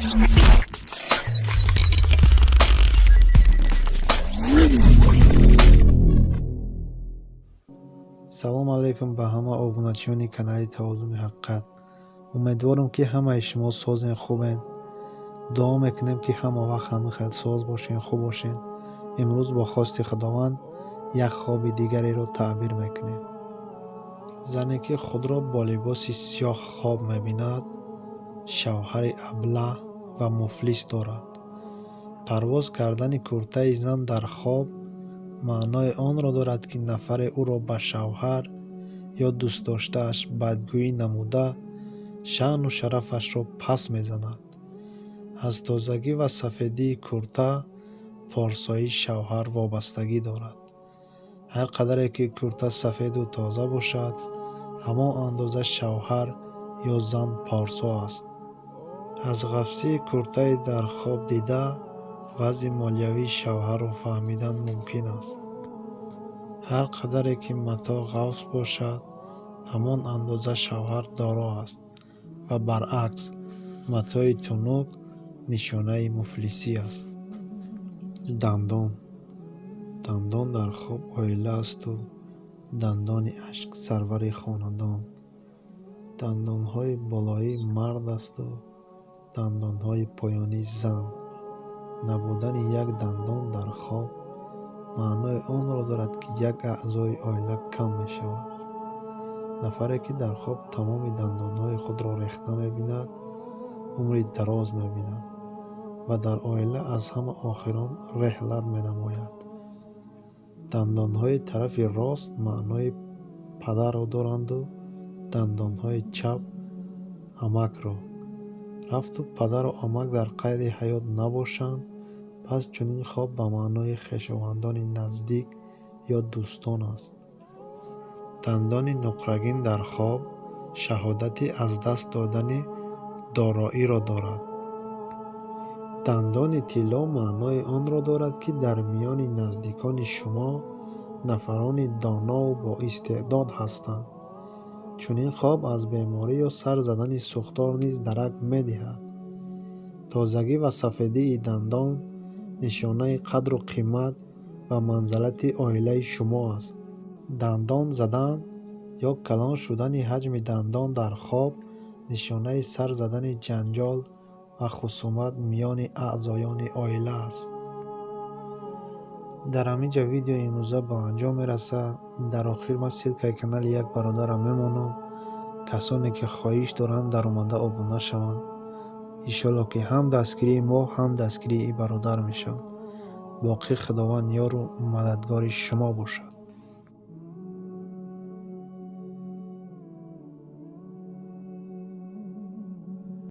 салом алайкум ба ҳама обуначиёни канали Тавозуни ҳақиқат. умедворам ки ҳамаи шумо созен, хубен. дуо мекунем ки ҳама вақт ҳамин хел соз бошен, хуб бошен. имрӯз бо хости худованд як хоби дигареро таъбир мекунем. зане ки худро бо либоси сиёҳ хоб мебинад, шавҳари аблаҳ ва муфлис дорад. парвоз кардани куртаи зан дар хоб маънои онро дорад ки нафаре ӯро ба шавҳар ё дӯстдоштааш бадгӯӣ намуда шаъну шарафашро пас мезанад. аз тозагӣ ва сафедии курта порсои шавҳар вобастагӣ дорад. ҳар қадаре ки курта сафеду тоза бошад, ҳамон андоза шавҳар ё зан порсо аст. аз ғафсии куртаи дар хоб дида вазъи молиявии шавҳарро фаҳмидан мумкин аст. ҳар қадаре ки матоъ ғафс бошад, ҳамон андоза шавҳар доро аст ва баръакс матоъи тунук нишонаи муфлисӣ аст. дандон дар хоб оила асту дандони ашк сарвари хонадон. дандонҳои болоӣ мард асту дандонҳои поёнӣ зан. набудани як дандон дар хоб маънои онро дорад ки як аъзои оила кам мешавад. нафаре ки дар хоб тамоми дандонҳои худро рехта мебинад, умри дароз мебинад ва дар оила аз ҳама охирон реҳлат менамояд. дандонҳои тарафи рост маънои падарро доранду дандонҳои чап амакро. рафту падару амак дар қайди ҳаёт набошанд, пас чунин хоб ба маънои хешовандони наздик ё дӯстон аст. дандони нуқрагин дар хоб шаҳодати аз даст додани дороиро дорад. дандони тилло маънои онро дорад ки дар миёни наздикони шумо нафарони донову боистеъдод ҳастанд. чунин хоб аз беморӣ ё сар задани сӯхтор низ дарак медиҳад. тозагӣ ва сафедии дандон нишонаи қадру қимат ва манзилати оилаи шумо аст. дандон задан ё калон шудани ҳаҷми дандон дар хоб нишонаи сар задани ҷанҷол ва хусумат миёни аъзоёни оила аст. дар ҳаминҷа видеои имрӯза ба анҷом мерасад. дар охир ман ссилкаи канали як бародарам мемонам. касоне ки хоҳиш доранд дар омада обуна шаванд. иншоалло ки ҳам дастгирии мо ҳам дастгирии бародар мешаванд. боқӣ худованд ёру мададгори шумо бошад.